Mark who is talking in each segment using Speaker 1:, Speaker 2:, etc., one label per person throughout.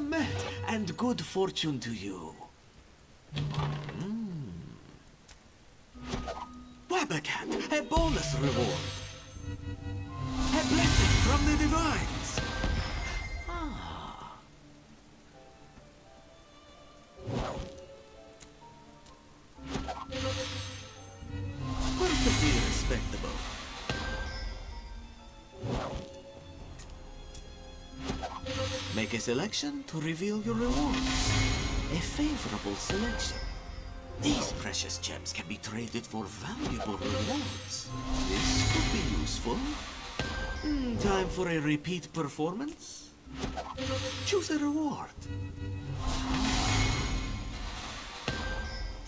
Speaker 1: met, and good fortune to you. Wabacat, a bonus reward. A blessing from the divines. Perfectly respectable. Make a selection to reveal your rewards. A favorable selection. These precious gems can be traded for valuable rewards. This could be useful. Time for a repeat performance? Choose a reward.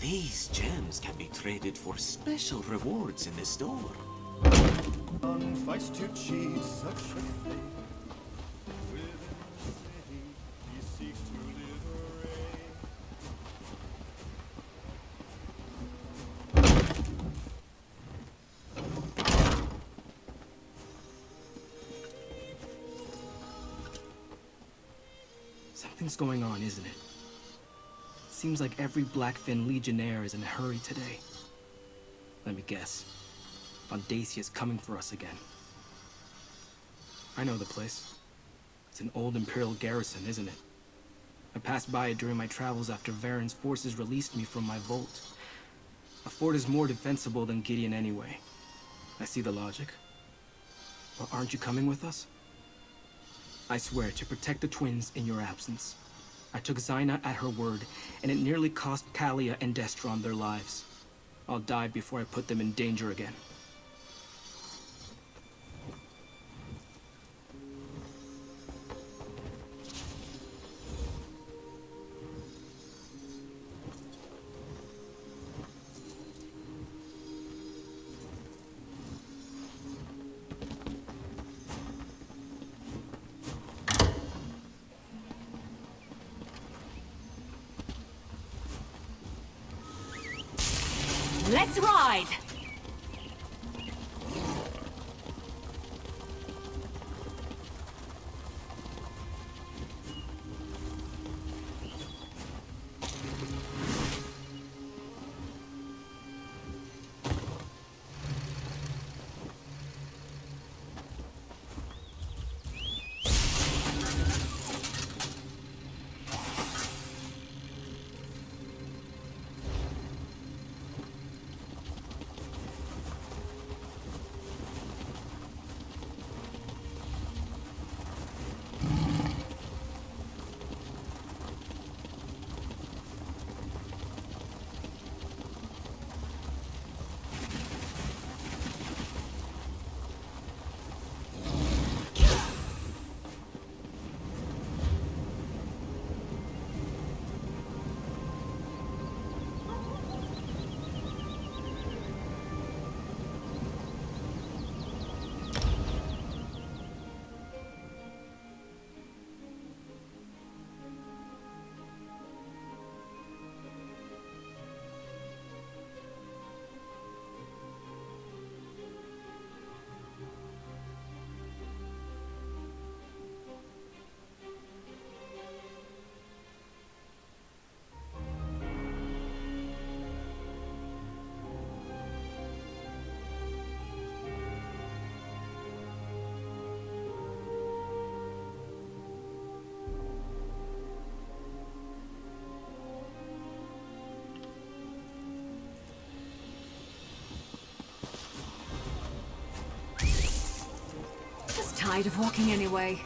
Speaker 1: These gems can be traded for special rewards in the store.
Speaker 2: One fights to cheat such a fate. Within the city, he seeks to liberate.
Speaker 3: Something's going on, isn't it? Seems like every Blackfin Legionnaire is in a hurry today. Let me guess. Dacia's coming for us again. I know the place. It's an old Imperial garrison, isn't it? I passed by it during my travels after Varen's forces released me from my vault. A fort is more defensible than Gideon anyway. I see the logic. Well, aren't you coming with us? I swear to protect the twins in your absence. I took Xyna at her word, and it nearly cost Kalia and Destron their lives. I'll die before I put them in danger again.
Speaker 4: Let's ride! Tired of walking anyway.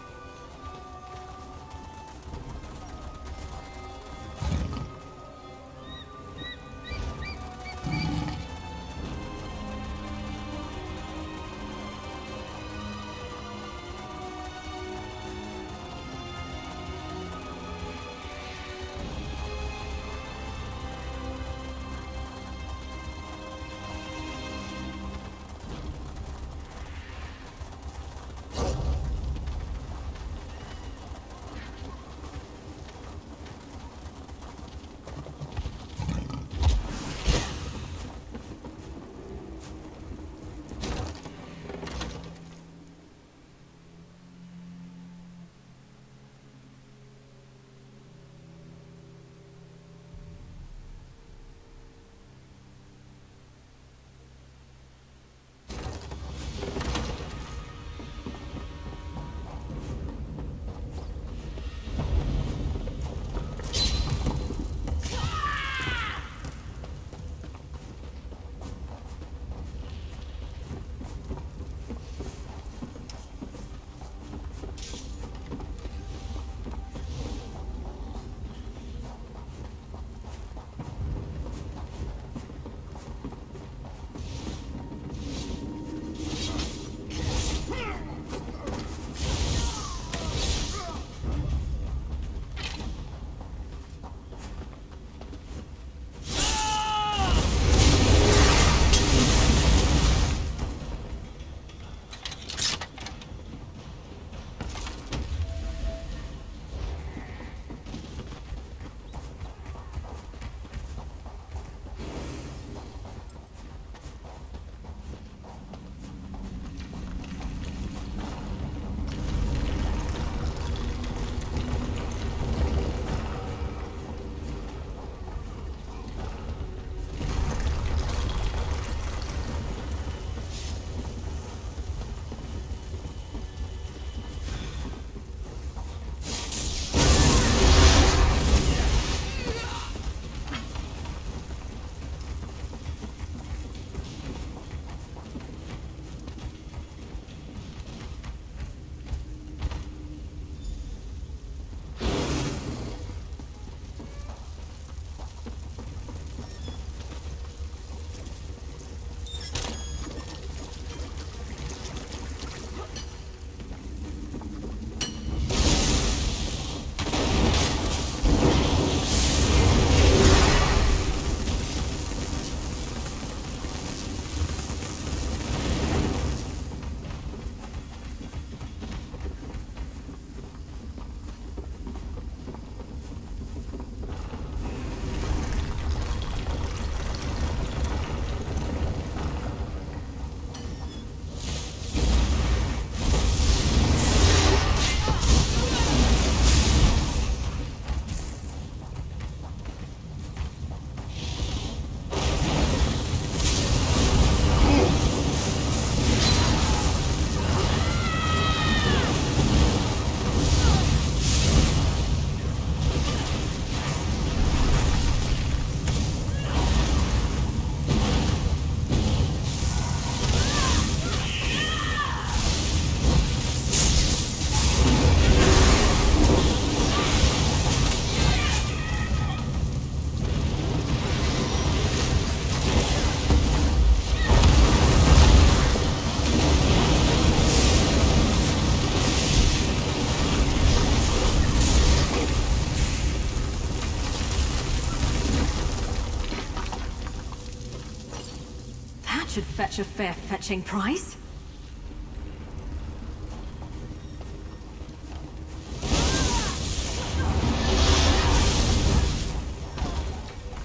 Speaker 4: should fetch a fair fetching price.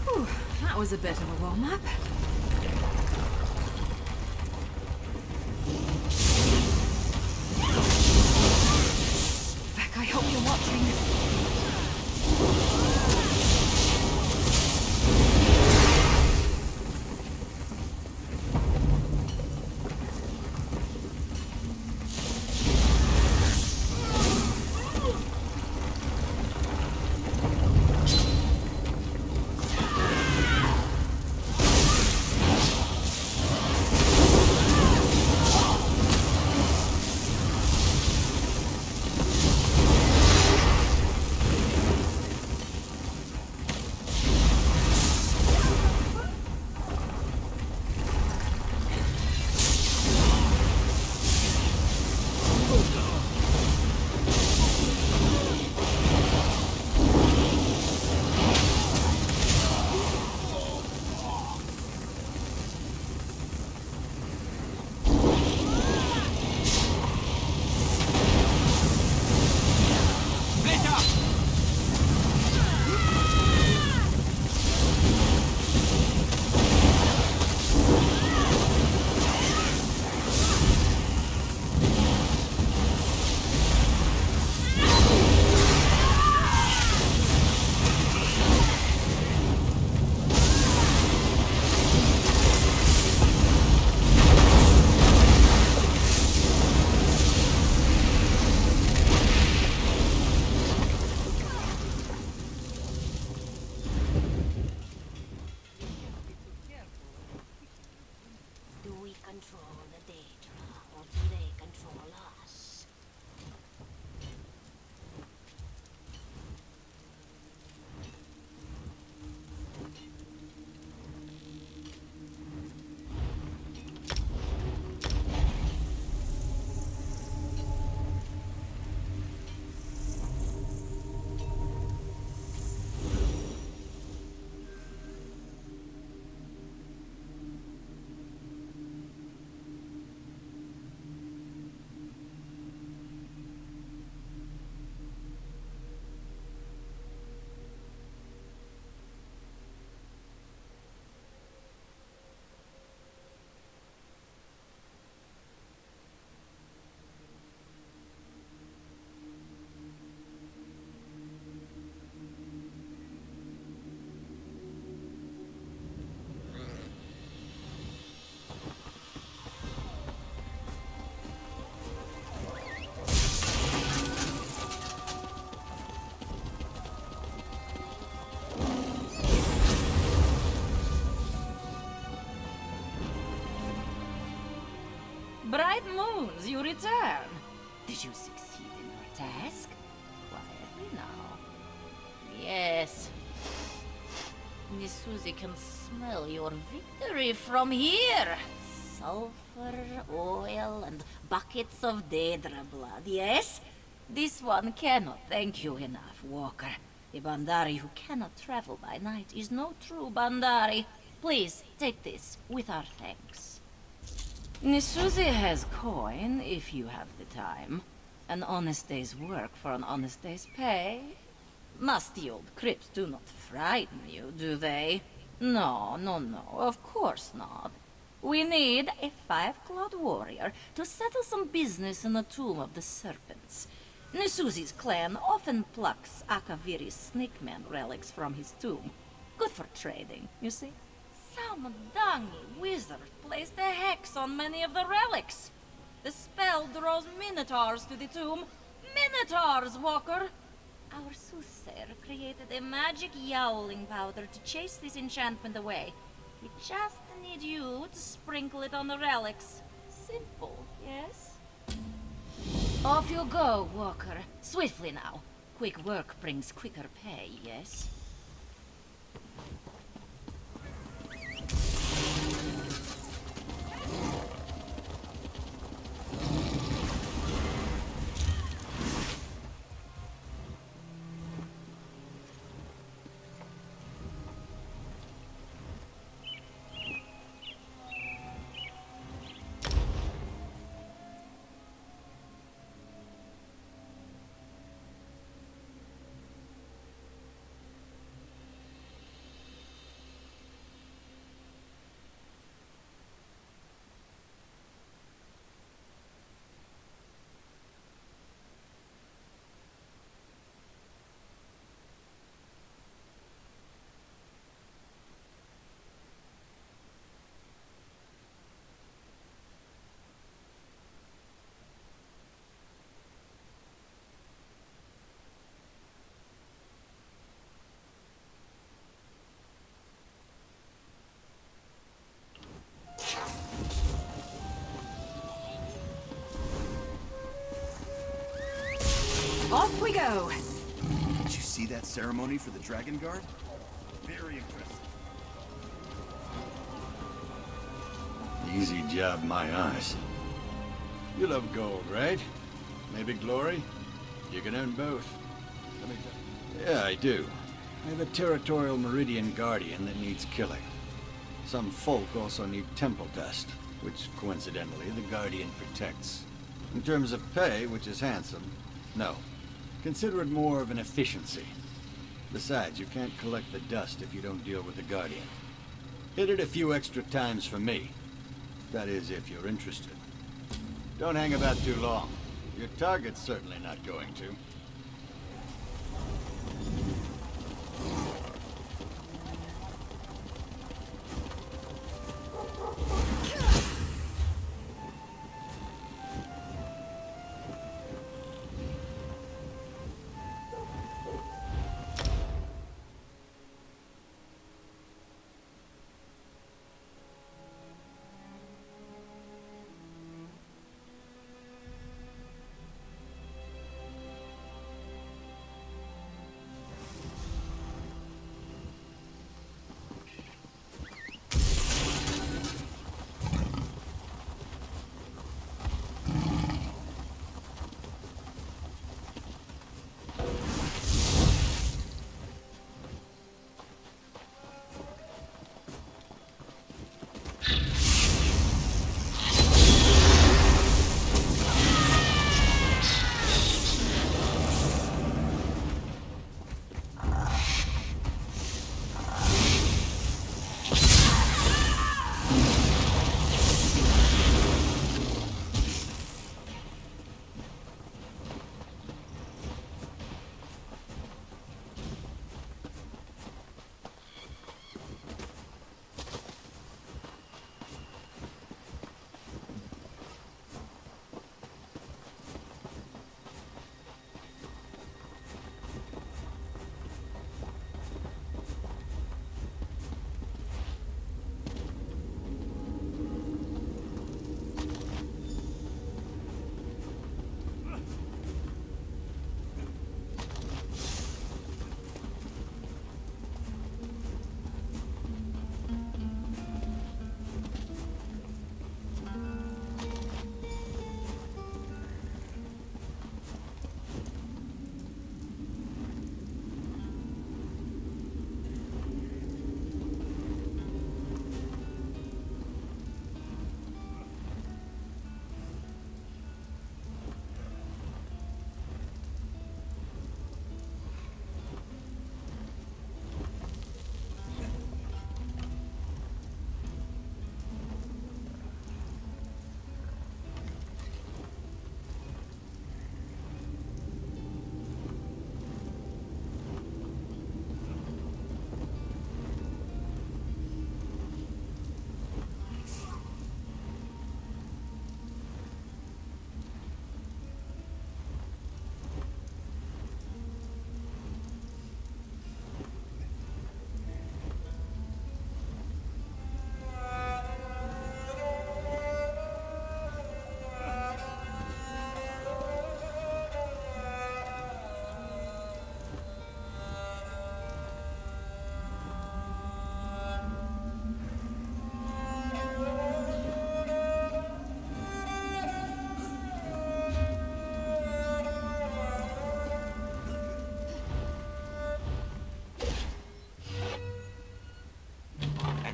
Speaker 4: Whew, that was a bit of a warm-up. Beck, I hope you're watching.
Speaker 5: Do we control the Daedra, or do they control us?
Speaker 6: Bright moons, you return. Did you succeed in your task? Quietly now. Yes. Miss Susie can smell your victory from here. Sulfur, oil, and buckets of Daedra blood, yes? This one cannot thank you enough, Walker. A Bandari who cannot travel by night is no true Bandari. Please, take this, with our thanks. Nisuzi has coin, if you have the time. An honest day's work for an honest day's pay. Musty old crypts do not frighten you, do they? No, of course not. We need a 5-clawed warrior to settle some business in the Tomb of the Serpents. Nisuzi's clan often plucks Akaviri's snakeman relics from his tomb. Good for trading, you see? Some dungy wizard placed a hex on many of the relics. The spell draws minotaurs to the tomb. Minotaurs, Walker! Our soothsayer created a magic yowling powder to chase this enchantment away. We just need you to sprinkle it on the relics. Simple, yes? Off you go, Walker. Swiftly now. Quick work brings quicker pay, yes?
Speaker 4: go.
Speaker 2: Did you see that ceremony for the Dragon Guard? Very impressive.
Speaker 7: Easy job, my eyes. You love gold, right? Maybe glory? You can earn both. Let me tell you. Yeah, I do. I have a territorial Meridian Guardian that needs killing. Some folk also need temple dust, which, coincidentally, the Guardian protects. In terms of pay, which is handsome, no. Consider it more of an efficiency. Besides, you can't collect the dust if you don't deal with the Guardian. Hit it a few extra times for me. That is, if you're interested. Don't hang about too long. Your target's certainly not going to.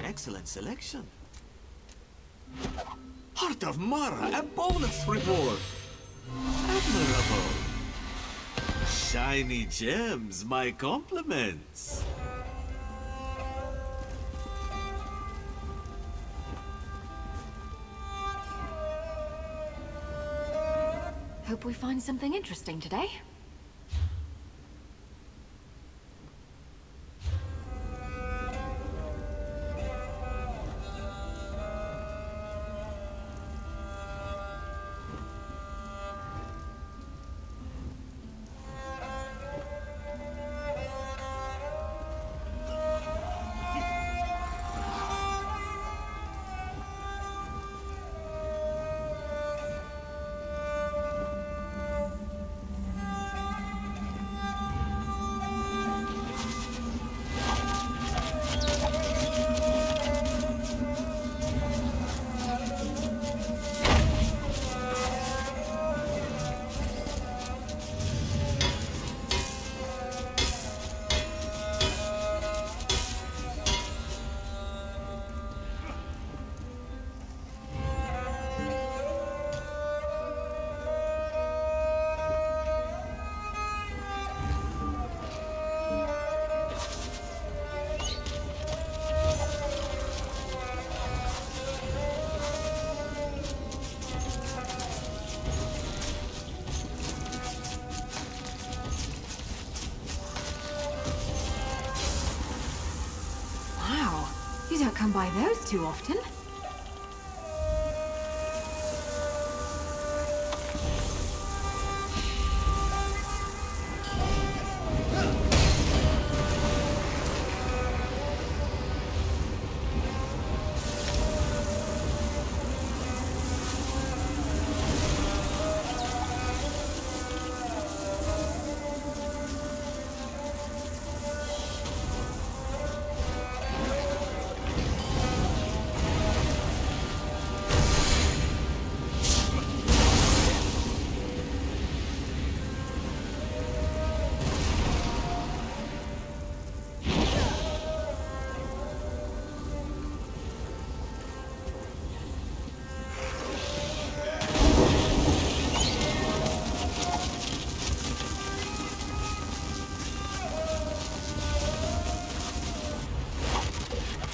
Speaker 1: Excellent selection. Heart of Mara, a bonus reward. Admirable. Shiny gems, my compliments.
Speaker 4: Hope we find something interesting today. don't come by those too often.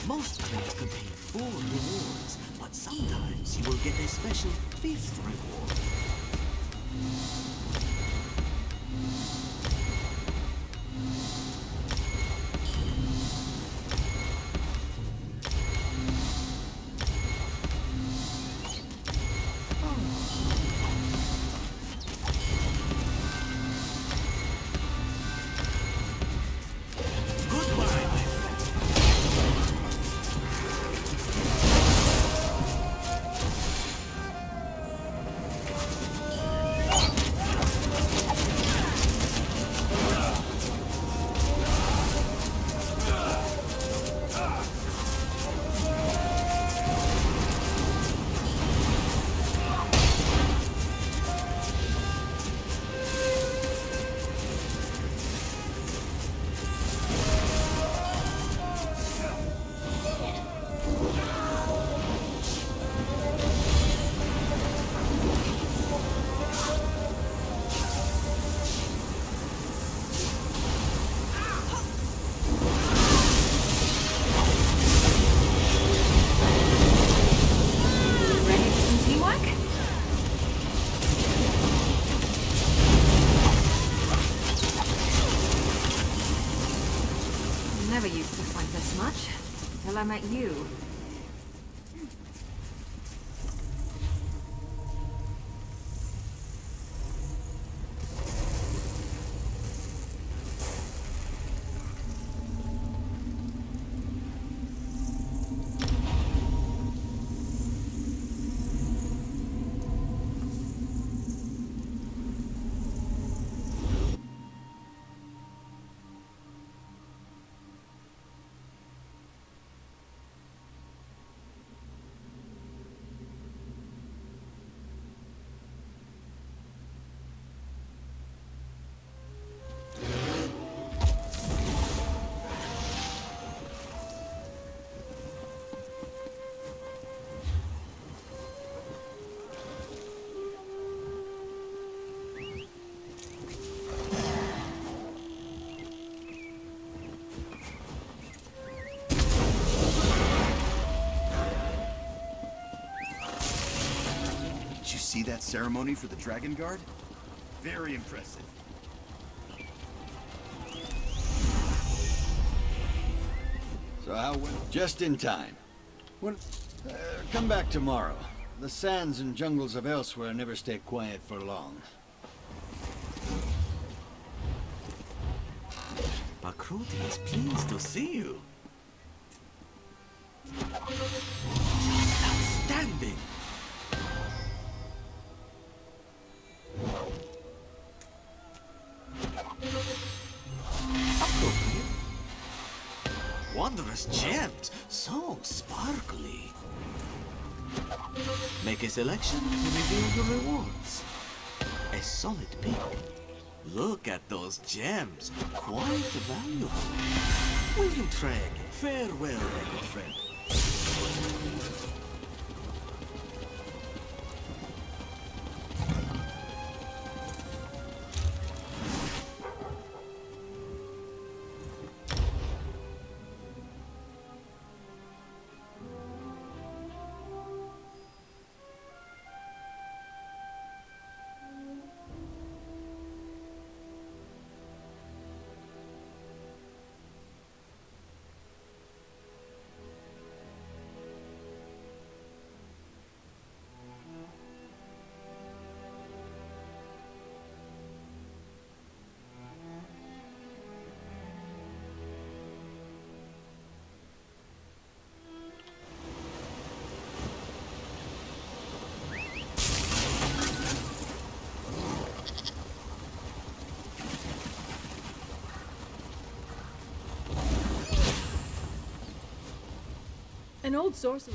Speaker 1: Most crates contain 4 rewards, but sometimes you will get a special 5th reward. Goodbye, my friend.
Speaker 4: Ready for some teamwork? Never used to fight this much, till I met you.
Speaker 2: Did you see that ceremony for the Dragon Guard? Very impressive.
Speaker 7: So how went? Just in time. When, come back tomorrow. The sands and jungles of elsewhere never stay quiet for long.
Speaker 1: Bakruti is pleased to see you. Outstanding! Appropriate. Wondrous gems, so sparkly. Make a selection to reveal your rewards. A solid pick. Look at those gems, quite valuable. William Treg, farewell, my good friend.
Speaker 8: An old sorcerer.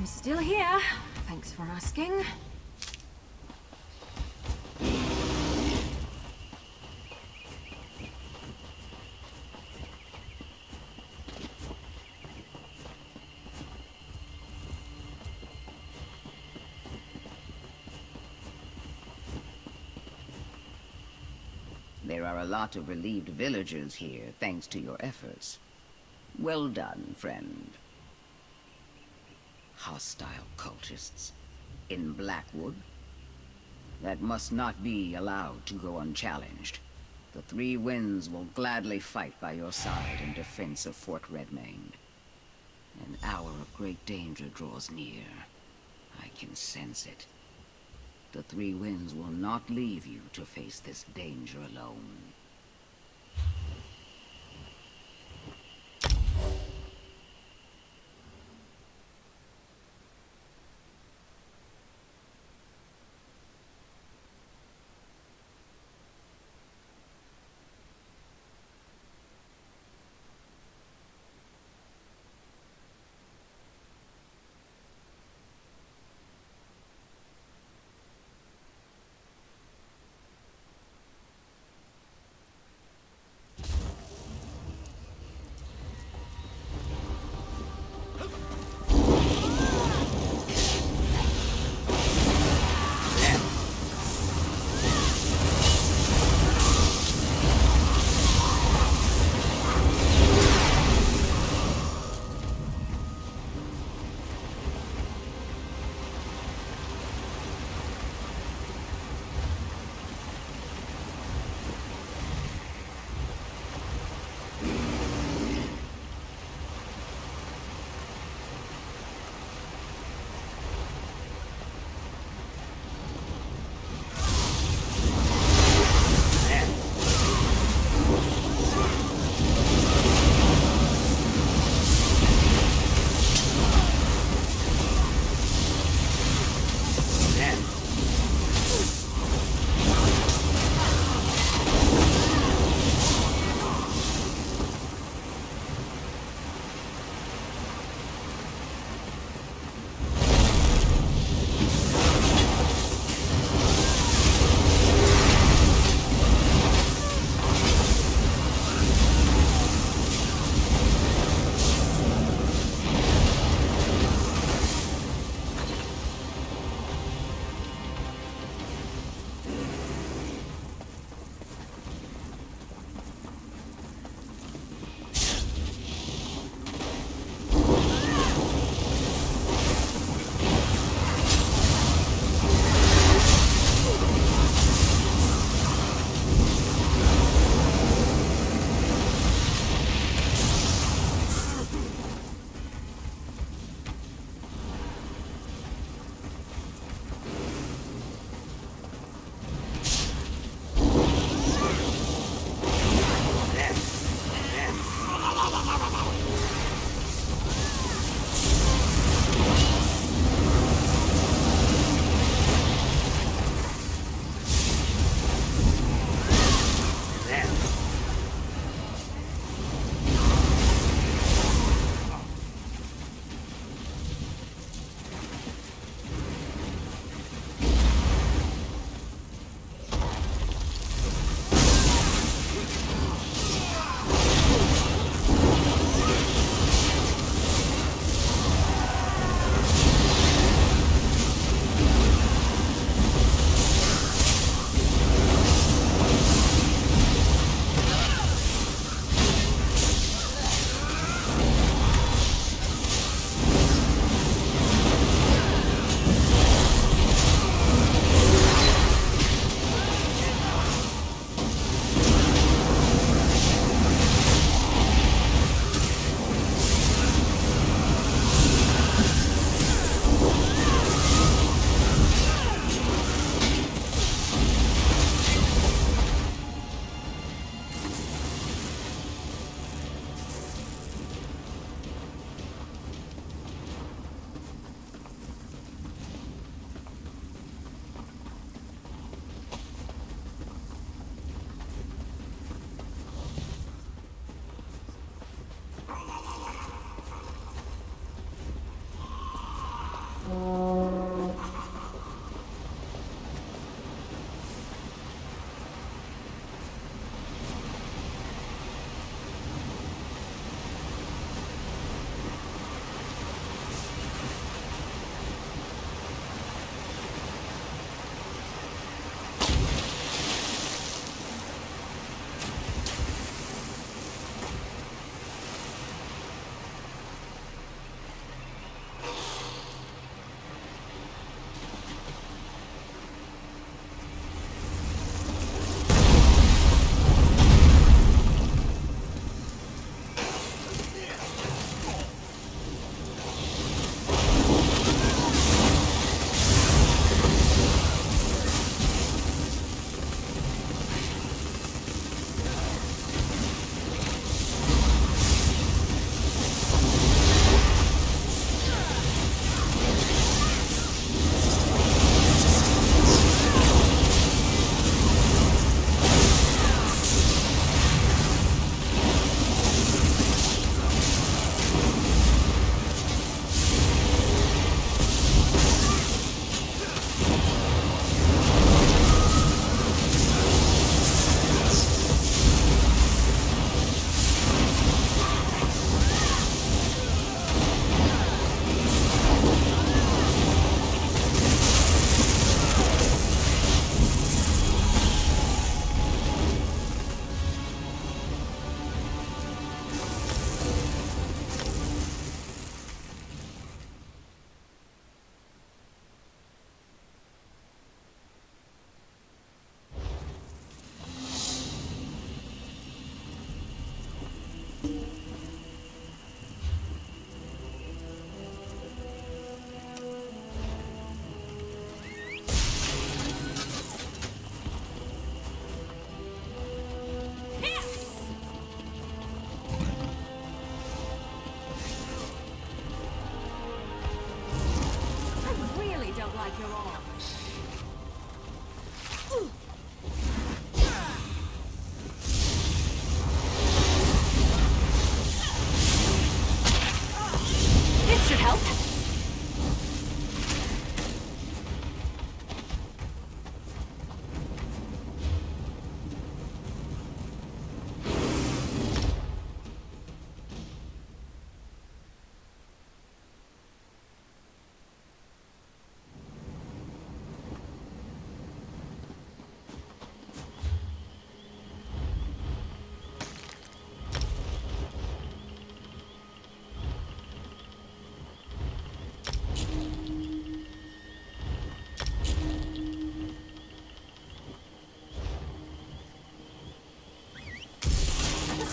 Speaker 4: I'm still here. Thanks for asking.
Speaker 9: There are a lot of relieved villagers here, thanks to your efforts. Well done, friend. Hostile cultists in Blackwood? That must not be allowed to go unchallenged. The Three Winds will gladly fight by your side in defense of Fort Redmane. An hour of great danger draws near. I can sense it. The Three Winds will not leave you to face this danger alone.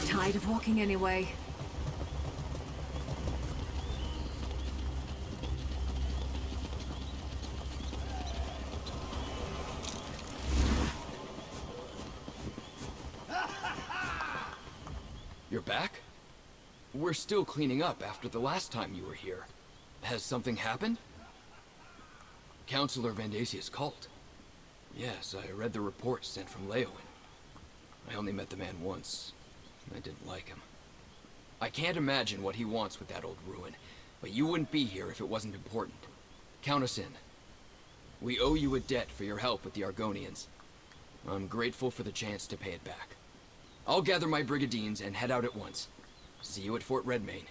Speaker 4: Tired of walking anyway.
Speaker 8: You're back? We're still cleaning up after the last time you were here. Has something happened? Counselor Vandasia's cult. Yes, I read the report sent from Leowin. I only met the man once. I didn't like him. I can't imagine what he wants with that old ruin, but you wouldn't be here if it wasn't important. Count us in. We owe you a debt for your help with the Argonians. I'm grateful for the chance to pay it back. I'll gather my brigandines and head out at once. See you at Fort Redmane.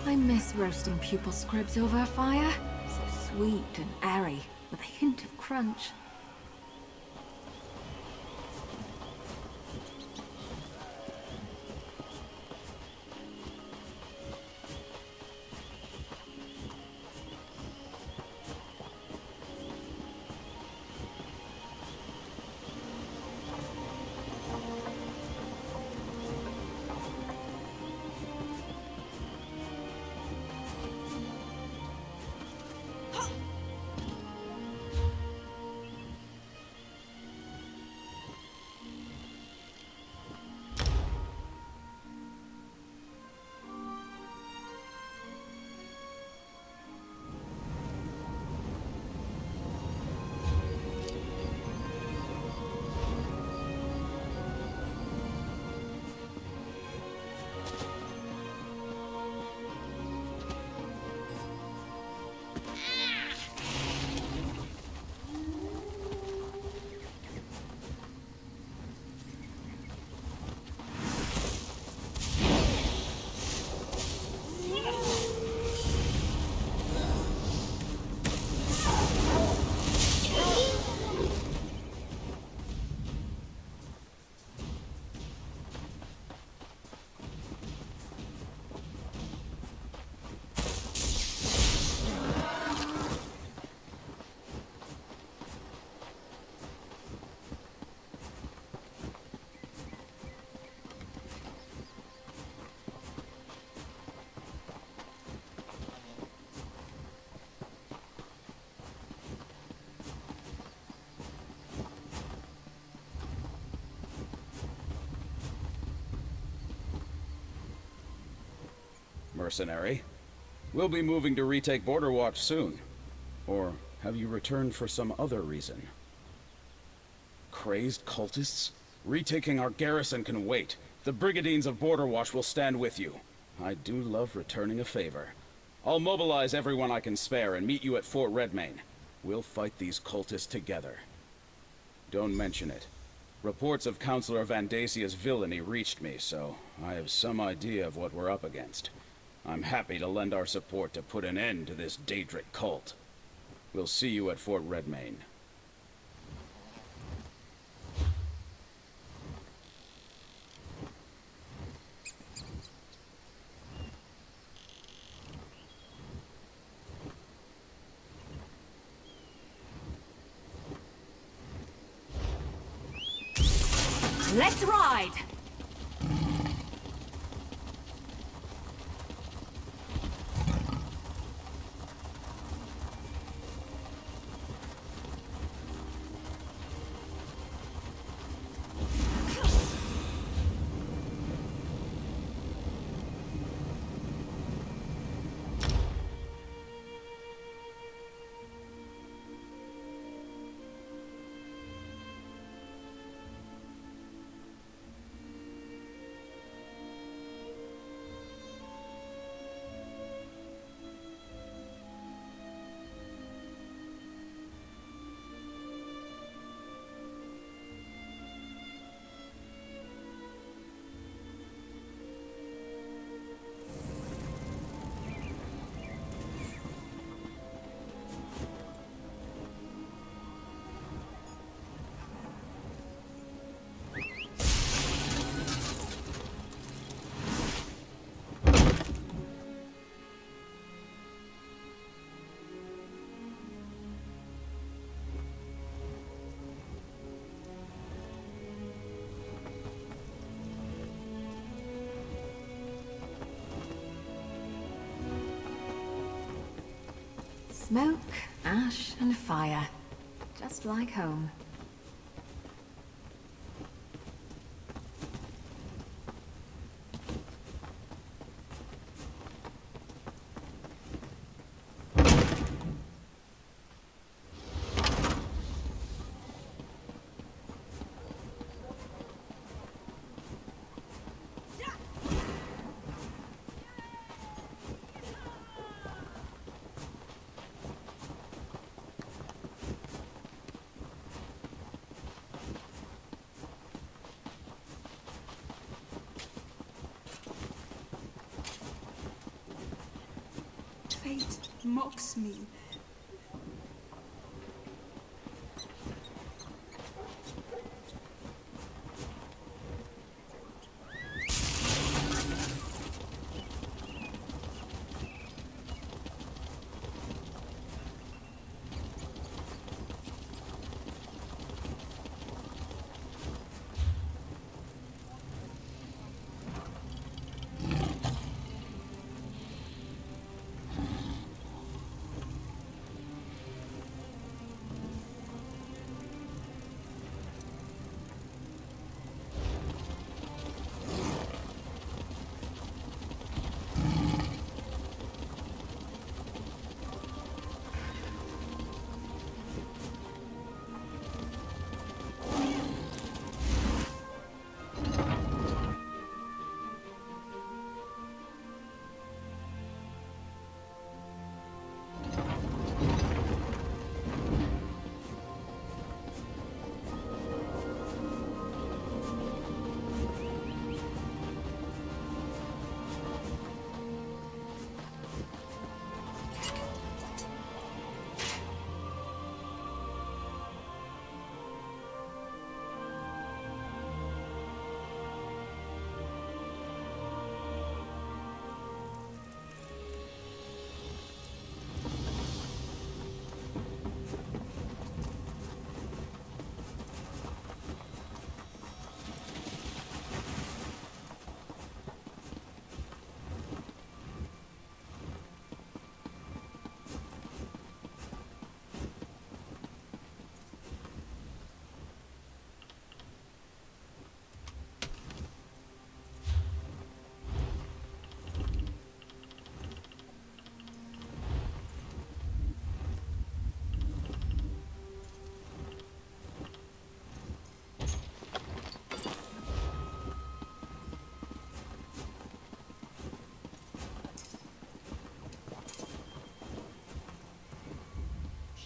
Speaker 4: I miss roasting pupil scribs over a fire. So sweet and airy, with a hint of crunch.
Speaker 10: mercenary. We'll be moving to retake Border Watch soon. Or have you returned for some other reason? Crazed cultists? Retaking our garrison can wait. The Brigadines of Border Watch will stand with you. I do love returning a favor. I'll mobilize everyone I can spare and meet you at Fort Redmayne. We'll fight these cultists together. Don't mention it. Reports of Councillor Vandasia's villainy reached me, so I have some idea of what we're up against. I'm happy to lend our support to put an end to this Daedric cult. We'll see you at Fort Redmayne.
Speaker 4: Let's ride! Smoke, ash, and fire. Just like home.
Speaker 11: Fate mocks me.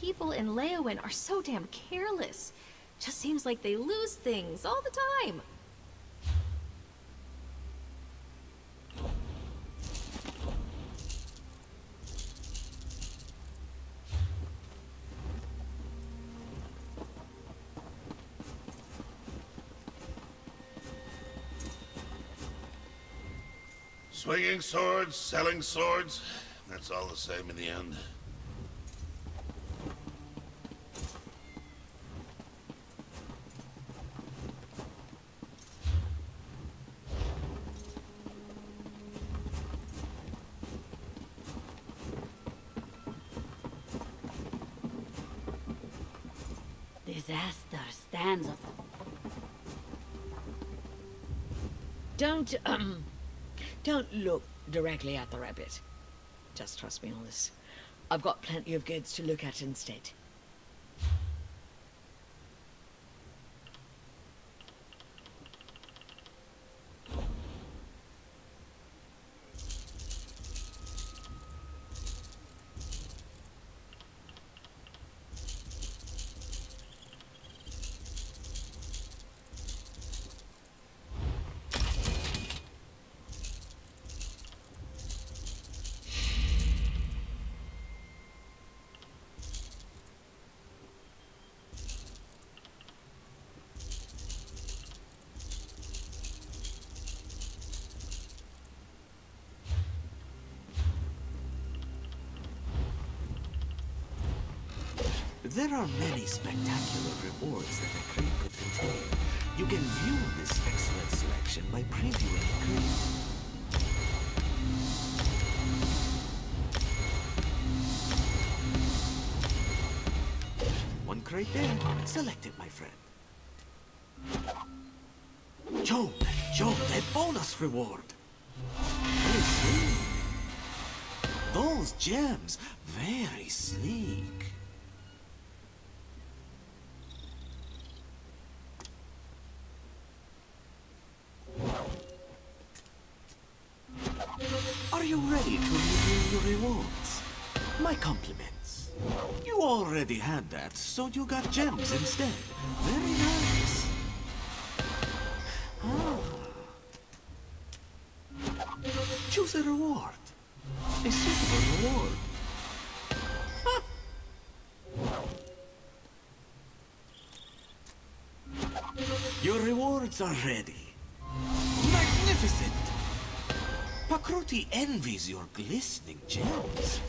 Speaker 6: people in Leowin are so damn careless. Just seems like they lose things all the time.
Speaker 11: Swinging swords, selling swords, that's all the same in the end.
Speaker 5: Disaster stands up. Don't look directly at the rabbit. Just trust me on this. I've got plenty of goods to look at instead.
Speaker 1: There are many spectacular rewards that the crate could contain. You can view this excellent selection by previewing the crate. One crate there. Select it, my friend. Joan, a bonus reward. Very sleek. Those gems, very sleek. Are you ready to review your rewards? My compliments. You already had that, so you got gems instead. Very nice. Ah. Choose a reward. A suitable reward. Ah. Your rewards are ready. Magnificent! Pakruti envies your glistening gems.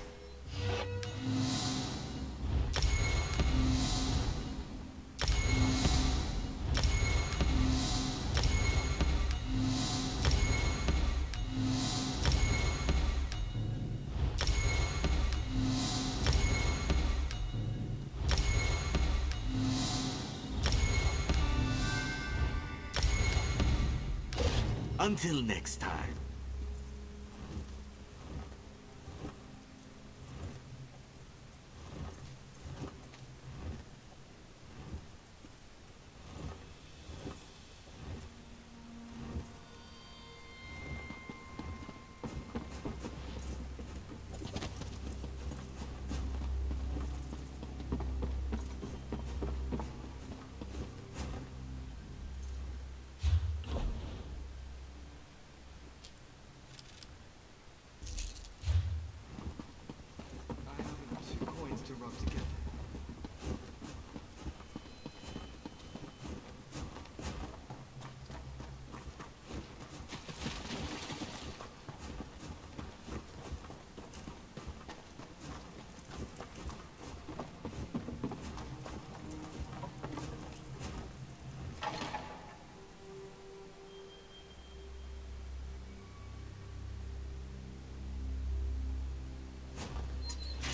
Speaker 1: Until next time.
Speaker 3: To rub together.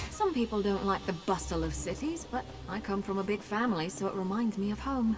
Speaker 4: Some people don't like the bustle of cities, but I come from a big family, so it reminds me of home.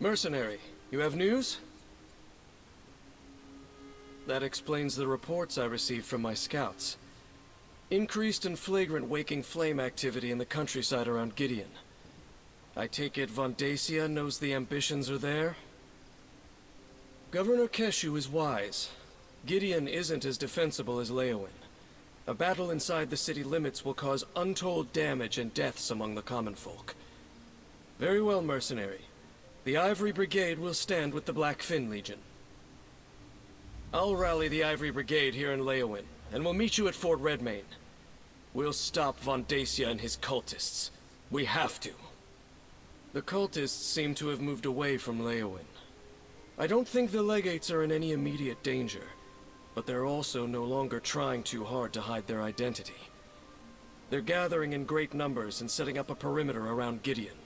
Speaker 3: Mercenary, you have news? That explains the reports I received from my scouts. Increased and flagrant waking flame activity in the countryside around Gideon. I take it Von Dacia knows the ambitions are there? Governor Keshu is wise. Gideon isn't as defensible as Leowin. A battle inside the city limits will cause untold damage and deaths among the common folk. Very well, mercenary. The Ivory Brigade will stand with the Black Fin Legion. I'll rally the Ivory Brigade here in Leowin, and we'll meet you at Fort Redmayne. We'll stop Von Dacia and his cultists. We have to. The cultists seem to have moved away from Leowin. I don't think the legates are in any immediate danger, but they're also no longer trying too hard to hide their identity. They're gathering in great numbers and setting up a perimeter around Gideon.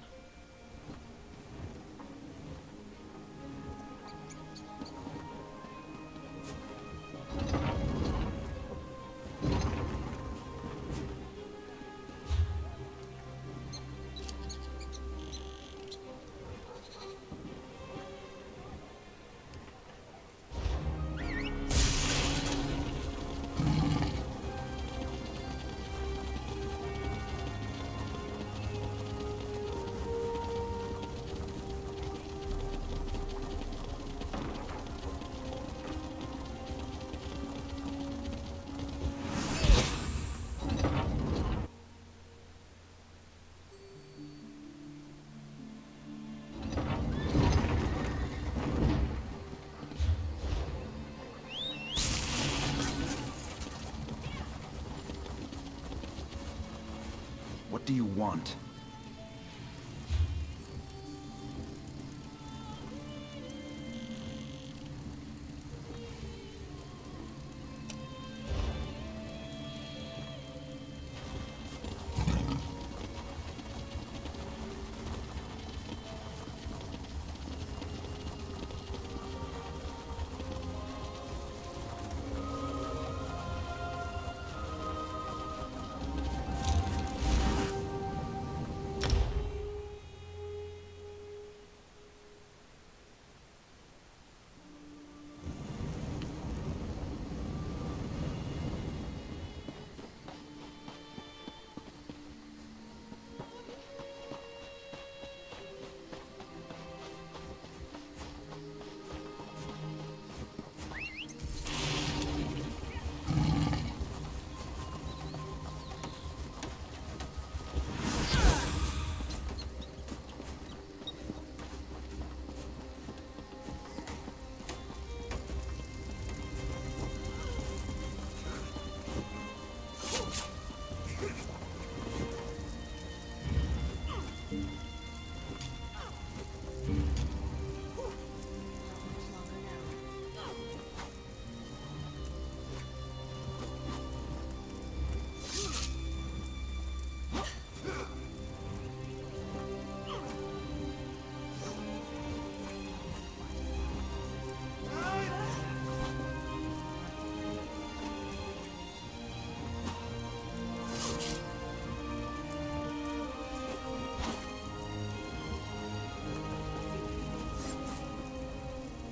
Speaker 12: What do you want?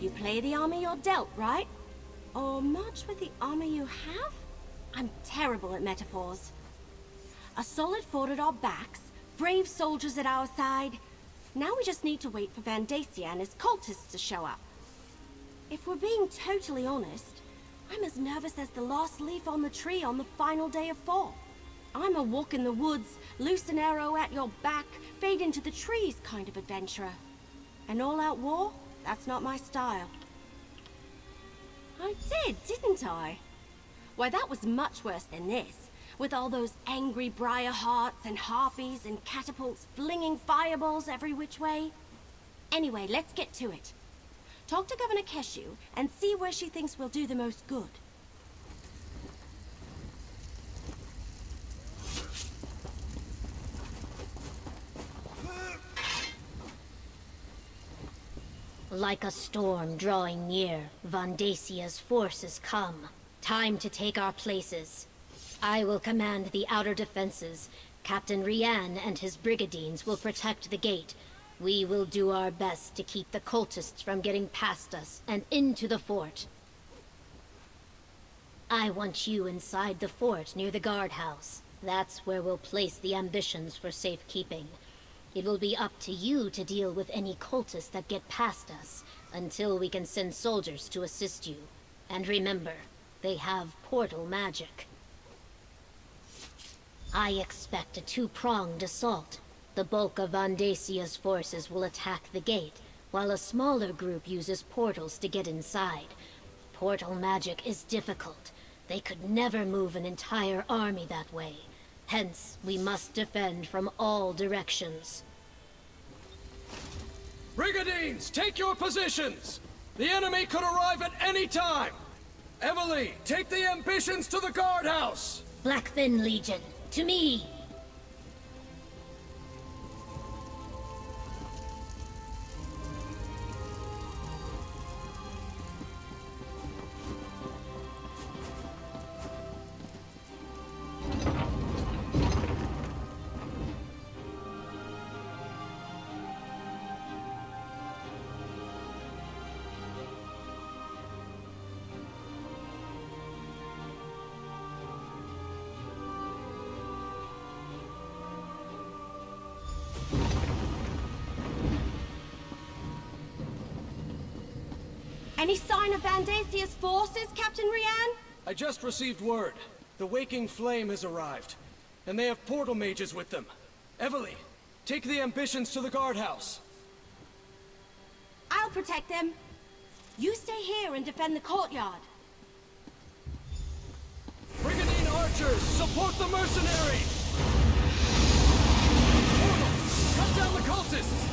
Speaker 13: You play the armor you're dealt, right? Or march with the armor you have? I'm terrible at metaphors. A solid fort at our backs, brave soldiers at our side. Now we just need to wait for Van Dacia and his cultists to show up. If we're being totally honest, I'm as nervous as the last leaf on the tree on the final day of fall. I'm a walk in the woods, loose an arrow at your back, fade into the trees kind of adventurer. An all-out war? That's not my style. I didn't I? Why, that was much worse than this, with all those angry briar hearts and harpies and catapults flinging fireballs every which way. Anyway, let's get to it. Talk to Governor Keshu and see where she thinks we'll do the most good.
Speaker 14: Like a storm drawing near, Von Dacia's forces come. Time to take our places. I will command the outer defenses. Captain Rian and his brigadines will protect the gate. We will do our best to keep the cultists from getting past us and into the fort. I want you inside the fort near the guardhouse. That's where we'll place the ambitions for safekeeping. It will be up to you to deal with any cultists that get past us, until we can send soldiers to assist you. And remember, they have portal magic. I expect a two-pronged assault. The bulk of Vandasia's forces will attack the gate, while a smaller group uses portals to get inside. Portal magic is difficult. They could never move an entire army that way. Hence, we must defend from all directions.
Speaker 3: Brigandines, take your positions! The enemy could arrive at any time! Emily, take the ambitions to the guardhouse!
Speaker 14: Blackfin Legion, to me!
Speaker 13: Any sign of Vandasia's forces, Captain Rianne?
Speaker 3: I just received word. The Waking Flame has arrived, and they have portal mages with them. Evely, take the ambitions to the guardhouse.
Speaker 13: I'll protect them. You stay here and defend the courtyard.
Speaker 3: Brigandine archers, support the mercenary! Portals, cut down the cultists!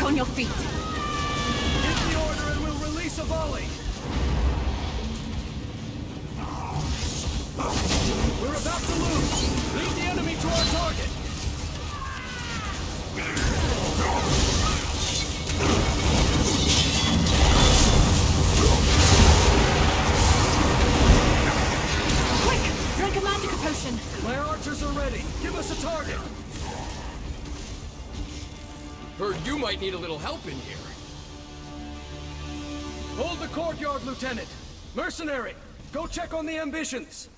Speaker 4: On your feet!
Speaker 3: Give the order and we'll release a volley! We're about to lose! Lead the enemy to our target!
Speaker 13: Quick! Drink a magic potion!
Speaker 3: My archers are ready! Give us a target!
Speaker 8: Heard you might need a little help in here.
Speaker 3: Hold the courtyard, Lieutenant! Mercenary, go check on the ambitions!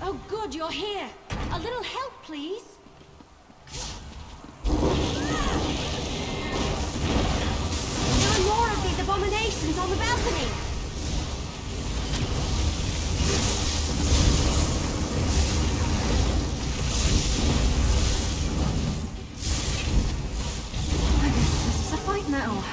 Speaker 13: Oh good, you're here! A little help, please! More of these abominations on the balcony!
Speaker 4: This is a fight now.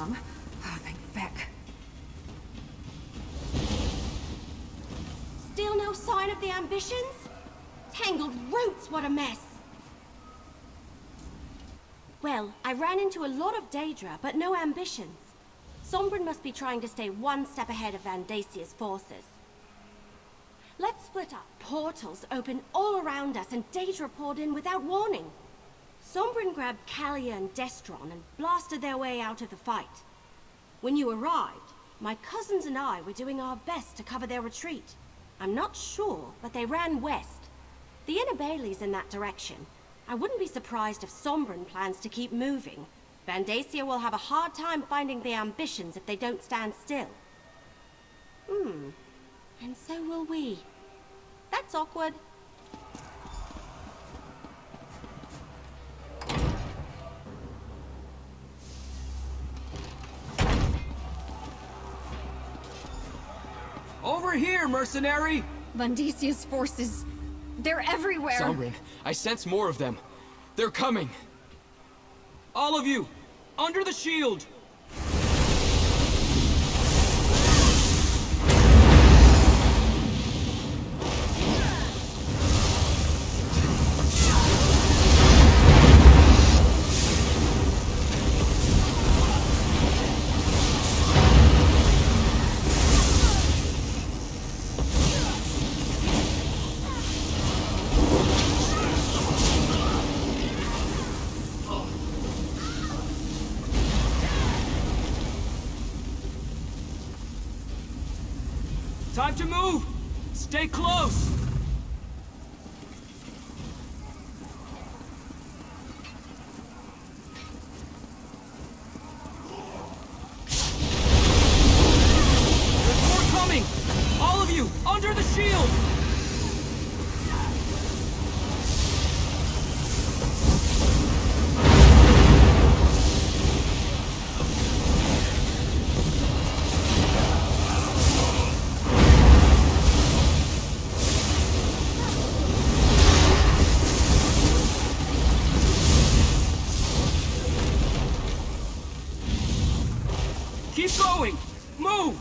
Speaker 4: them. Oh, thank feck.
Speaker 13: Still no sign of the ambitions? Tangled roots, what a mess! Well, I ran into a lot of Daedra, but no ambitions. Sombren must be trying to stay one step ahead of Vandasia's forces. Let's split up. Portals open all around us, and Daedra poured in without warning. Sombren grabbed Kalia and Destron and blasted their way out of the fight. When you arrived, my cousins and I were doing our best to cover their retreat. I'm not sure, but they ran west. The Inner Bailey's in that direction. I wouldn't be surprised if Sombren plans to keep moving. Vandacia will have a hard time finding the ambitions if they don't stand still. And so will we. That's awkward.
Speaker 3: Over here, mercenary!
Speaker 15: Vandasia's forces... they're everywhere!
Speaker 8: Sombren, I sense more of them. They're coming!
Speaker 3: All of you! Under the shield! Time to move! Stay close! There's more coming! All of you, under the shield! Keep going! Move!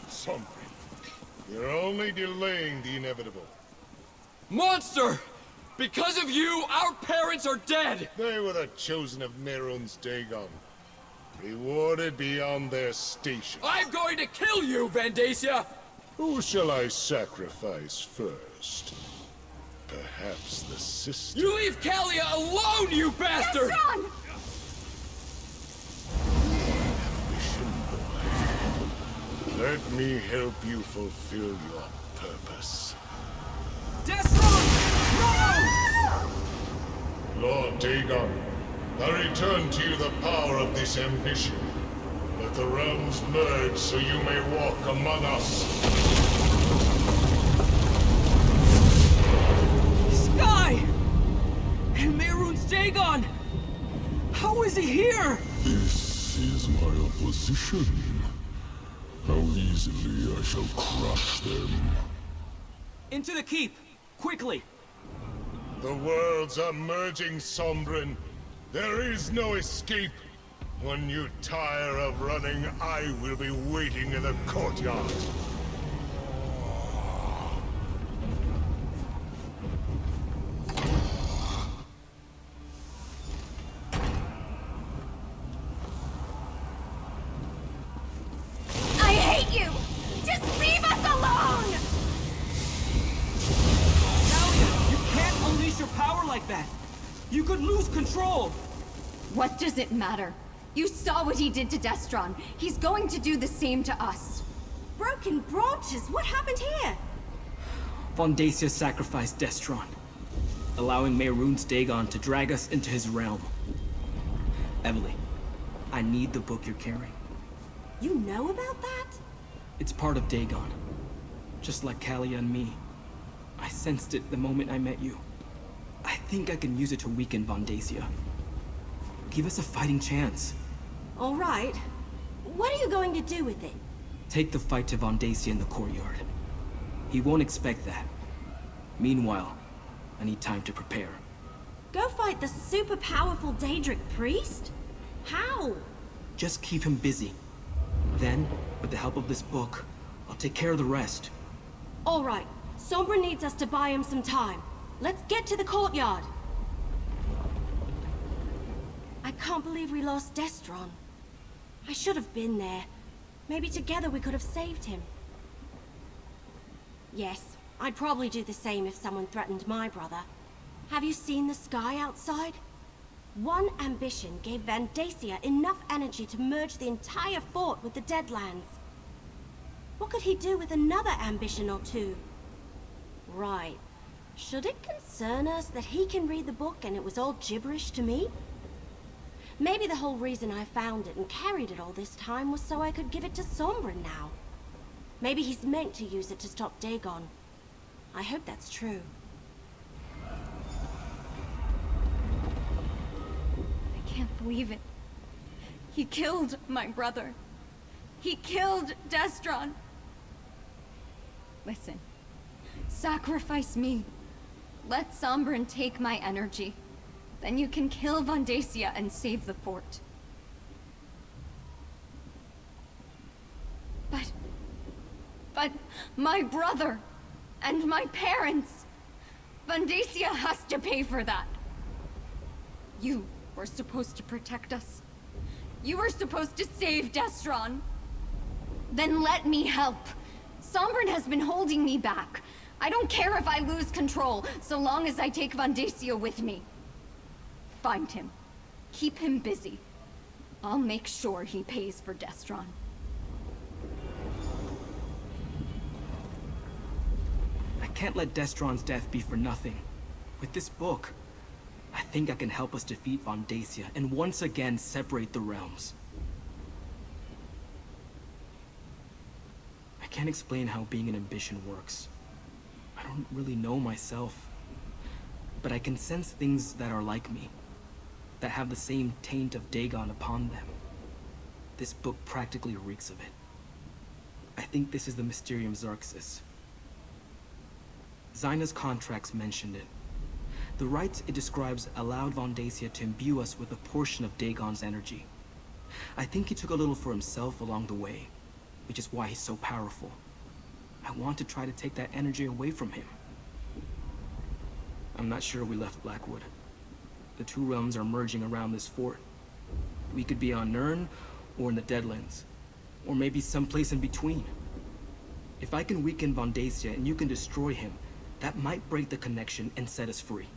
Speaker 11: Sombren, you're only delaying the inevitable.
Speaker 8: Monster! Because of you, our parents are dead!
Speaker 11: They were the chosen of Mehrunes Dagon. Rewarded beyond their station.
Speaker 8: I'm going to kill you, Vandacia!
Speaker 11: Who shall I sacrifice first? Perhaps the sister.
Speaker 8: You leave Kalia alone, you bastard!
Speaker 15: Destron!
Speaker 11: Ambition, boy. Let me help you fulfill your purpose.
Speaker 3: Destron! No!
Speaker 11: Lord Dagon, I return to you the power of this ambition. Let the realms merge so you may walk among us.
Speaker 3: And Mehrunes Dagon! How is he here?
Speaker 16: This is my opposition. How easily I shall crush them.
Speaker 3: Into the keep! Quickly!
Speaker 11: The worlds are merging, Sombren. There is no escape. When you tire of running, I will be waiting in the courtyard.
Speaker 3: Like that. You could lose control!
Speaker 15: What does it matter? You saw what he did to Destron. He's going to do the same to us.
Speaker 13: Broken branches? What happened here?
Speaker 3: Vandacia sacrificed Destron, allowing Mehrunes Dagon to drag us into his realm. Emily, I need the book you're carrying.
Speaker 13: You know about that?
Speaker 3: It's part of Dagon. Just like Kalia and me. I sensed it the moment I met you. I think I can use it to weaken Vandacia. Give us a fighting chance.
Speaker 13: All right. What are you going to do with it?
Speaker 3: Take the fight to Vandacia in the courtyard. He won't expect that. Meanwhile, I need time to prepare.
Speaker 13: Go fight the super powerful Daedric priest? How?
Speaker 3: Just keep him busy. Then, with the help of this book, I'll take care of the rest.
Speaker 13: All right. Sombra needs us to buy him some time. Let's get to the courtyard. I can't believe we lost Destron. I should have been there. Maybe together we could have saved him. Yes, I'd probably do the same if someone threatened my brother. Have you seen the sky outside? One ambition gave Vandacia enough energy to merge the entire fort with the Deadlands. What could he do with another ambition or two? Right. Should it concern us that he can read the book and it was all gibberish to me? Maybe the whole reason I found it and carried it all this time was so I could give it to Sombra now. Maybe he's meant to use it to stop Dagon. I hope that's true.
Speaker 15: I can't believe it. He killed my brother. He killed Destron. Listen, sacrifice me. Let Sombrin take my energy. Then you can kill Vandacia and save the fort. But my brother and my parents, Vandacia has to pay for that. You were supposed to protect us. You were supposed to save Destron. Then let me help. Sombrin has been holding me back. I don't care if I lose control, so long as I take Vandacia with me. Find him. Keep him busy. I'll make sure he pays for Destron.
Speaker 3: I can't let Destron's death be for nothing. With this book, I think I can help us defeat Vandacia and once again separate the realms. I can't explain how being an ambition works. I don't really know myself. But I can sense things that are like me, that have the same taint of Dagon upon them. This book practically reeks of it. I think this is the Mysterium Xerxes. Zaina's contracts mentioned it. The rites it describes allowed Vandacia to imbue us with a portion of Dagon's energy. I think he took a little for himself along the way, which is why he's so powerful. I want to try to take that energy away from him. I'm not sure we left Blackwood. The two realms are merging around this fort. We could be on Nirn, or in the Deadlands, or maybe someplace in between. If I can weaken Vandacia and you can destroy him, that might break the connection and set us free.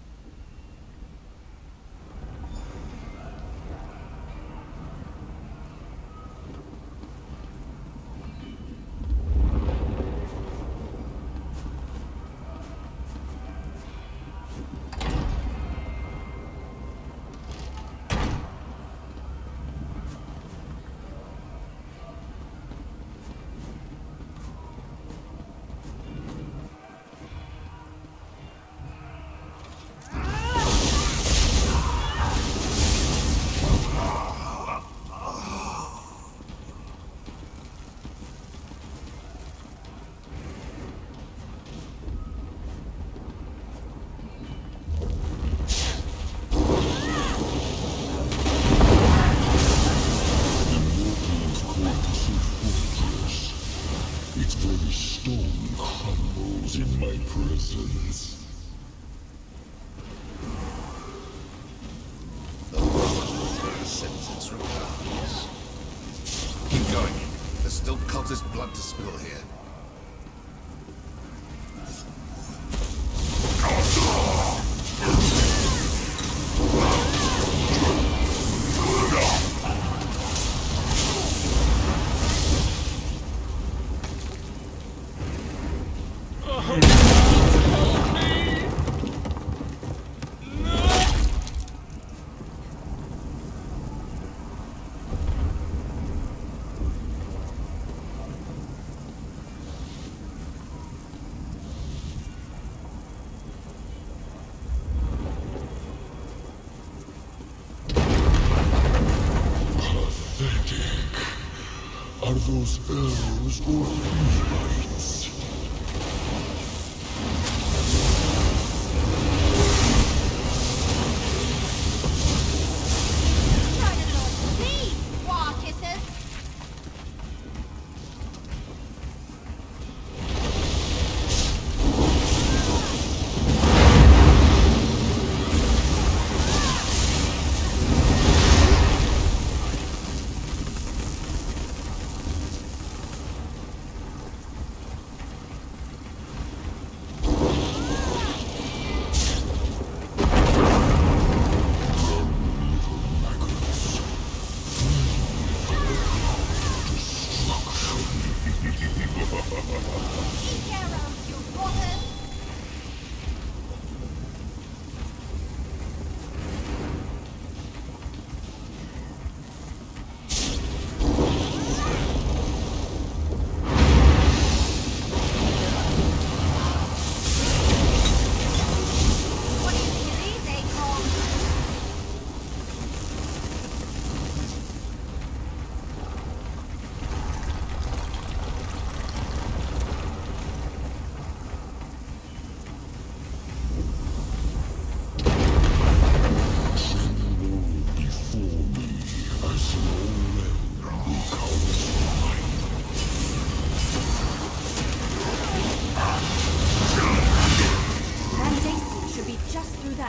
Speaker 17: Blood to spill here.
Speaker 16: Are those arrows or free bites?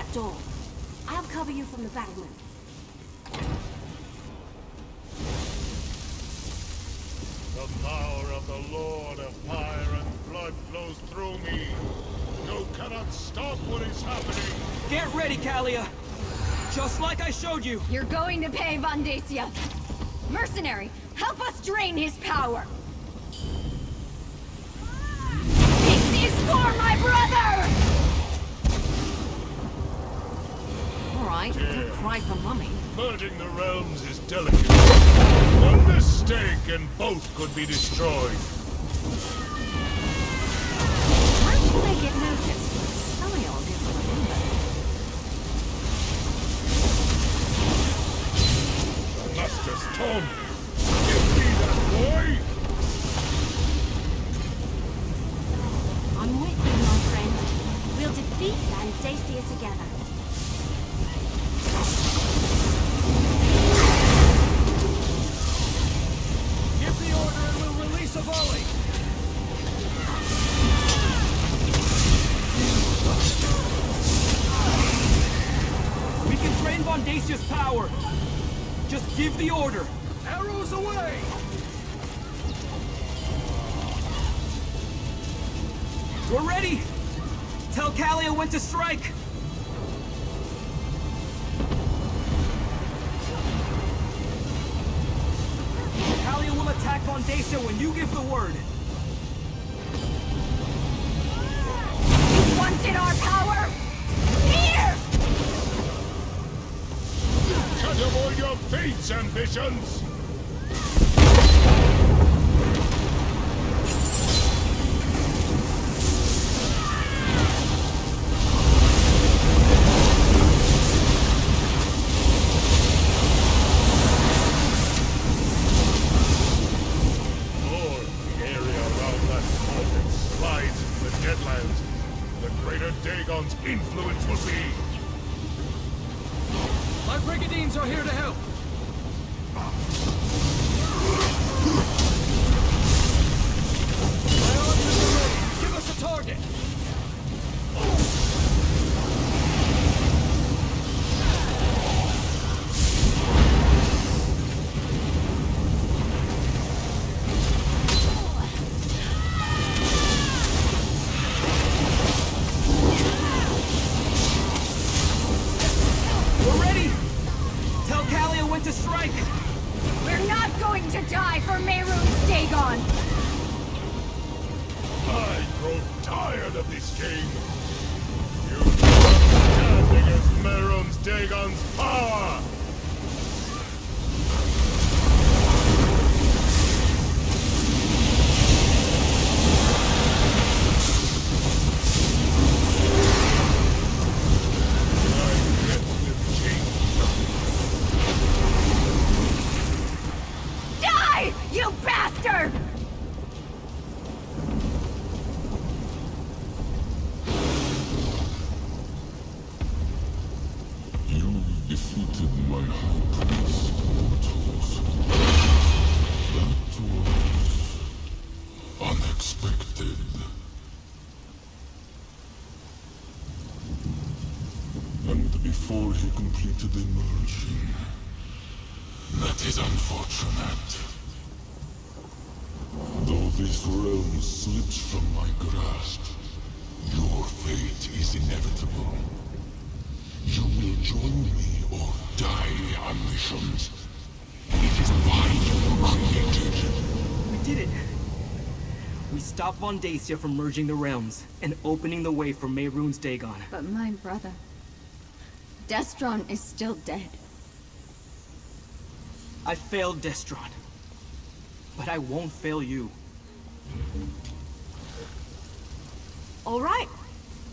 Speaker 13: that door. I'll cover you from the battlements.
Speaker 11: The power of the Lord of Fire and Blood flows through me. You cannot stop what is happening.
Speaker 3: Get ready, Kalia! Just like I showed you!
Speaker 15: You're going to pay, Vandacia! Mercenary, help us drain his power! This is for my brother!
Speaker 5: Alright, don't cry for Mummy.
Speaker 11: Merging the realms is delicate. One mistake and both could be destroyed.
Speaker 5: How can they get noticed? Style gets remembered.
Speaker 11: Master Storm! Give me that boy!
Speaker 13: I'm with you, my friend. We'll defeat Vandacia together.
Speaker 3: Give the order and we'll release a volley! We can drain Vandacia's power! Just give the order! Arrows away! We're ready! Tell Kalia when to strike! Kalia will attack Vandacia when you give the word.
Speaker 15: You wanted our power? Here!
Speaker 11: Can't avoid your fate's ambitions! Dagon's influence will be.
Speaker 3: My Brigadines are here to help. My archers are ready. Give us a target. To strike!
Speaker 15: We're not going to die for Mehrunes Dagon!
Speaker 11: I grow tired of this game! You stand against Mehrunes Dagon's power!
Speaker 15: You bastard!
Speaker 16: You defeated my high priest, mortals. That was unexpected. And before he completed the merging, that is unfortunate. Though this realm slips from my grasp, your fate is inevitable. You will join me or die omniscient. It is why you were created.
Speaker 3: We did it. We stopped Vandacia from merging the realms and opening the way for Mehrunes Dagon.
Speaker 15: But my brother, Destron, is still dead.
Speaker 3: I failed Destron. But I won't fail you.
Speaker 13: All right.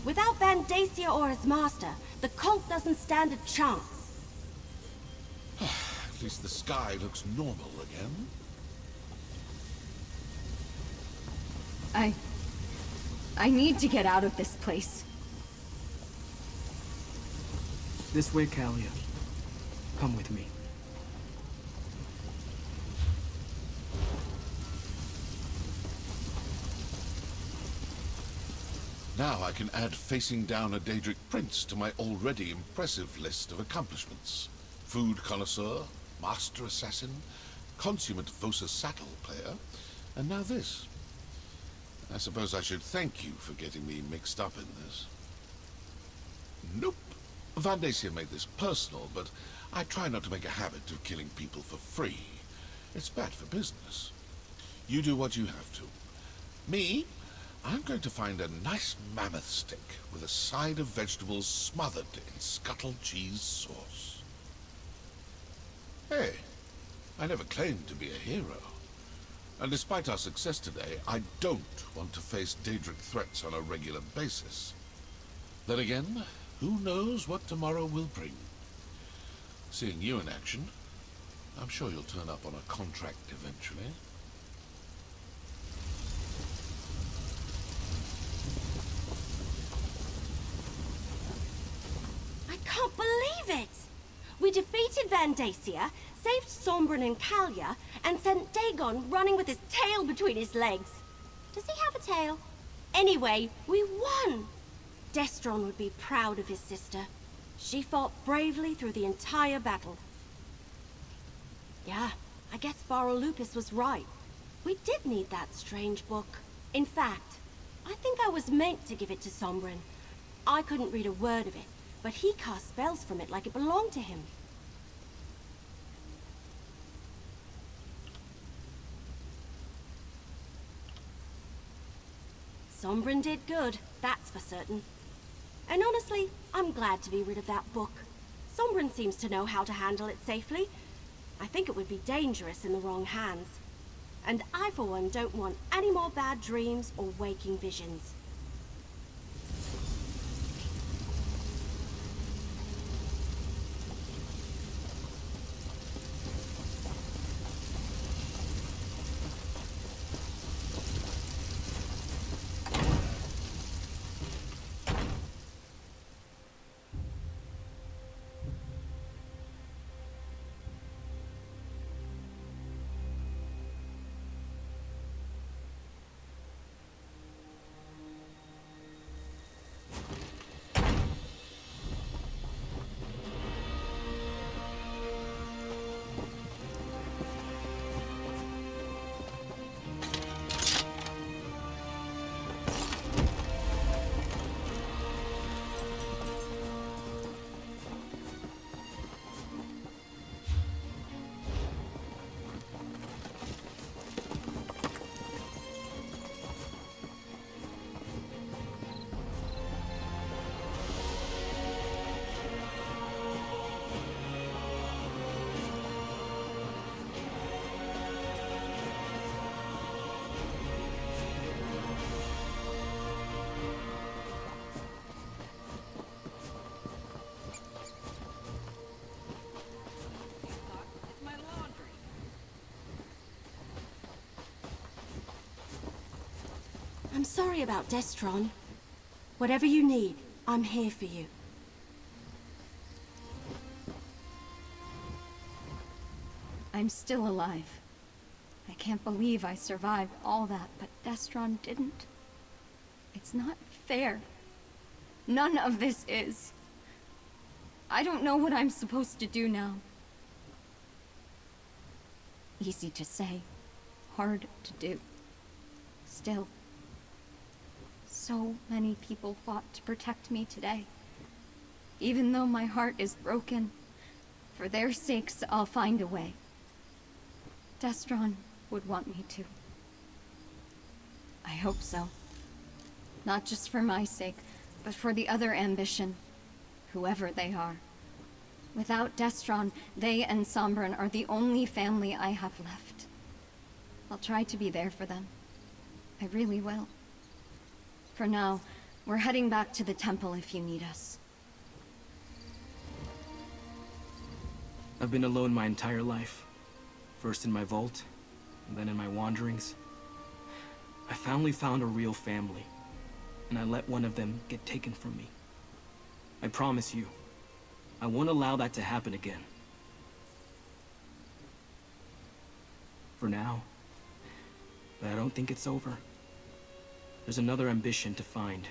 Speaker 13: Without Vandacia or his master, the cult doesn't stand a chance.
Speaker 17: At least the sky looks normal again.
Speaker 15: I need to get out of this place.
Speaker 3: This way, Kalia. Come with me.
Speaker 11: Now I can add facing down a Daedric prince to my already impressive list of accomplishments. Food connoisseur, master assassin, consummate Vosa saddle player, and now this. I suppose I should thank you for getting me mixed up in this. Nope. Vandacia made this personal, but I try not to make a habit of killing people for free. It's bad for business. You do what you have to. Me? I'm going to find a nice mammoth steak with a side of vegetables smothered in scuttled cheese sauce. Hey, I never claimed to be a hero. And despite our success today, I don't want to face Daedric threats on a regular basis. Then again, who knows what tomorrow will bring? Seeing you in action, I'm sure you'll turn up on a contract eventually.
Speaker 13: I can't believe it! We defeated Vandacia, saved Sombren and Kalia, and sent Dagon running with his tail between his legs. Does he have a tail? Anyway, we won! Destron would be proud of his sister. She fought bravely through the entire battle. Yeah, I guess Varro Lupus was right. We did need that strange book. In fact, I think I was meant to give it to Sombren. I couldn't read a word of it, but he cast spells from it like it belonged to him. Sombren did good, that's for certain. And honestly, I'm glad to be rid of that book. Sombren seems to know how to handle it safely. I think it would be dangerous in the wrong hands. And I, for one, don't want any more bad dreams or waking visions. I'm sorry about Destron. Whatever you need, I'm here for you.
Speaker 15: I'm still alive. I can't believe I survived all that, but Destron didn't. It's not fair. None of this is. I don't know what I'm supposed to do now. Easy to say, hard to do. Still, so many people fought to protect me today. Even though my heart is broken, for their sakes, I'll find a way. Destron would want me to. I hope so. Not just for my sake, but for the other ambition, whoever they are. Without Destron, they and Sombren are the only family I have left. I'll try to be there for them. I really will. For now, we're heading back to the temple if you need us.
Speaker 3: I've been alone my entire life. First in my vault, and then in my wanderings. I finally found a real family, and I let one of them get taken from me. I promise you, I won't allow that to happen again. For now. But I don't think it's over. There's another ambition to find,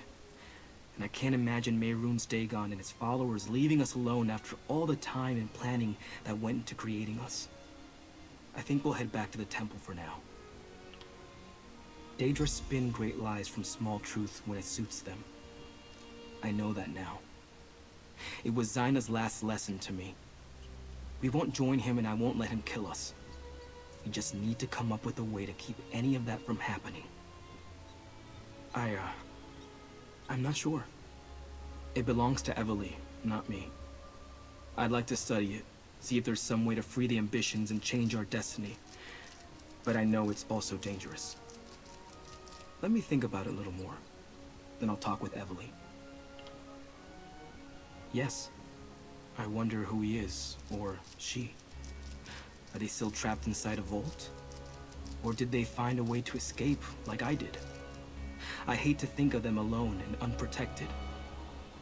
Speaker 3: And I can't imagine Mehrunes Dagon and his followers leaving us alone after all the time and planning that went into creating us. I think we'll head back to the temple for now. Daedra spin great lies from small truth when it suits them. I know that now. It was Zaina's last lesson to me. We won't join him and I won't let him kill us. We just need to come up with a way to keep any of that from happening. I'm not sure. It belongs to Evely, not me. I'd like to study it, see if there's some way to free the ambitions and change our destiny. But I know it's also dangerous. Let me think about it a little more. Then I'll talk with Evely. Yes. I wonder who he is, or she. Are they still trapped inside a vault? Or did they find a way to escape, like I did? I hate to think of them alone and unprotected.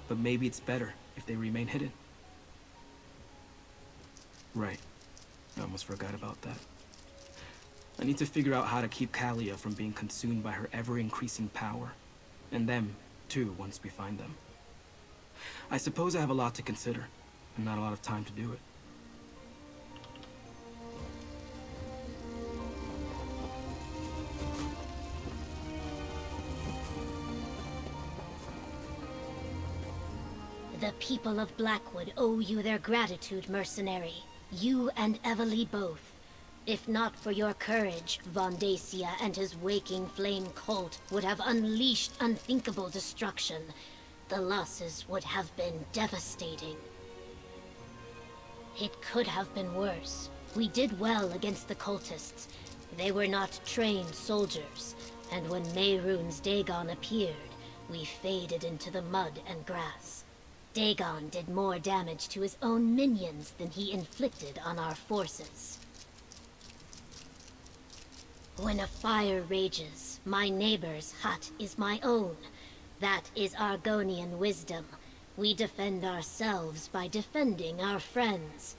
Speaker 3: But maybe it's better if they remain hidden. Right. I almost forgot about that. I need to figure out how to keep Kalia from being consumed by her ever-increasing power. And them, too, once we find them. I suppose I have a lot to consider, and not a lot of time to do it.
Speaker 14: The people of Blackwood owe you their gratitude, mercenary. You and Evely both. If not for your courage, Von Dacia and his waking flame cult would have unleashed unthinkable destruction. The losses would have been devastating. It could have been worse. We did well against the cultists. They were not trained soldiers, and when Mehrunes Dagon appeared, we faded into the mud and grass. Dagon did more damage to his own minions than he inflicted on our forces. When a fire rages, my neighbor's hut is my own. That is Argonian wisdom. We defend ourselves by defending our friends.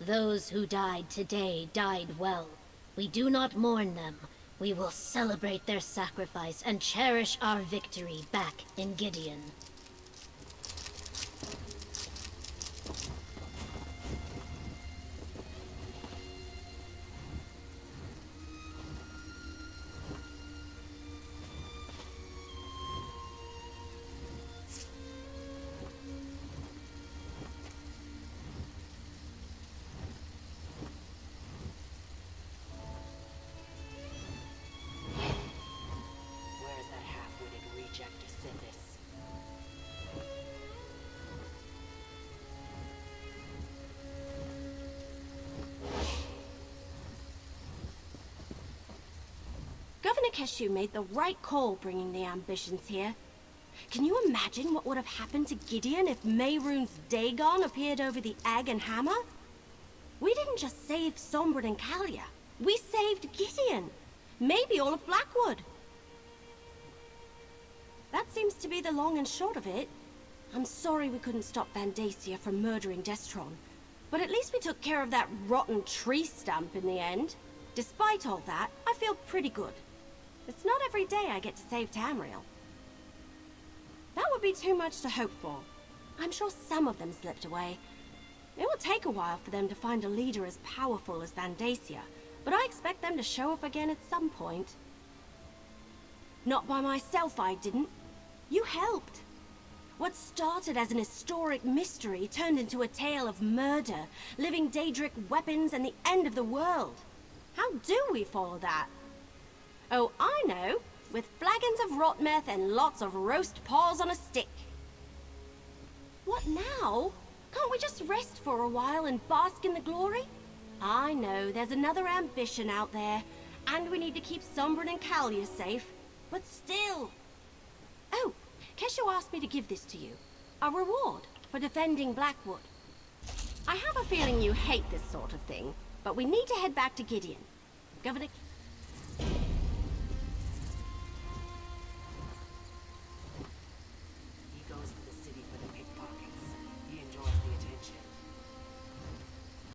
Speaker 14: Those who died today died well. We do not mourn them. We will celebrate their sacrifice and cherish our victory back in Gideon.
Speaker 13: Governor Keshu made the right call bringing the ambitions here. Can you imagine what would have happened to Gideon if Mehrunes Dagon appeared over the egg and hammer? We didn't just save Sombra and Kalia. We saved Gideon. Maybe all of Blackwood. That seems to be the long and short of it. I'm sorry we couldn't stop Van Dacia from murdering Destron, but at least we took care of that rotten tree stump in the end. Despite all that, I feel pretty good. It's not every day I get to save Tamriel. That would be too much to hope for. I'm sure some of them slipped away. It will take a while for them to find a leader as powerful as Van Dacia, but I expect them to show up again at some point. Not by myself, I didn't. You helped. What started as an historic mystery turned into a tale of murder, living Daedric weapons, and the end of the world. How do we follow that? Oh, I know. With flagons of rot meth and lots of roast paws on a stick. What now? Can't we just rest for a while and bask in the glory? I know there's another ambition out there, and we need to keep Sombra and Kalia safe, but still. Oh, Keshu asked me to give this to you. A reward for defending Blackwood. I have a feeling you hate this sort of thing, but we need to head back to Gideon. Governor...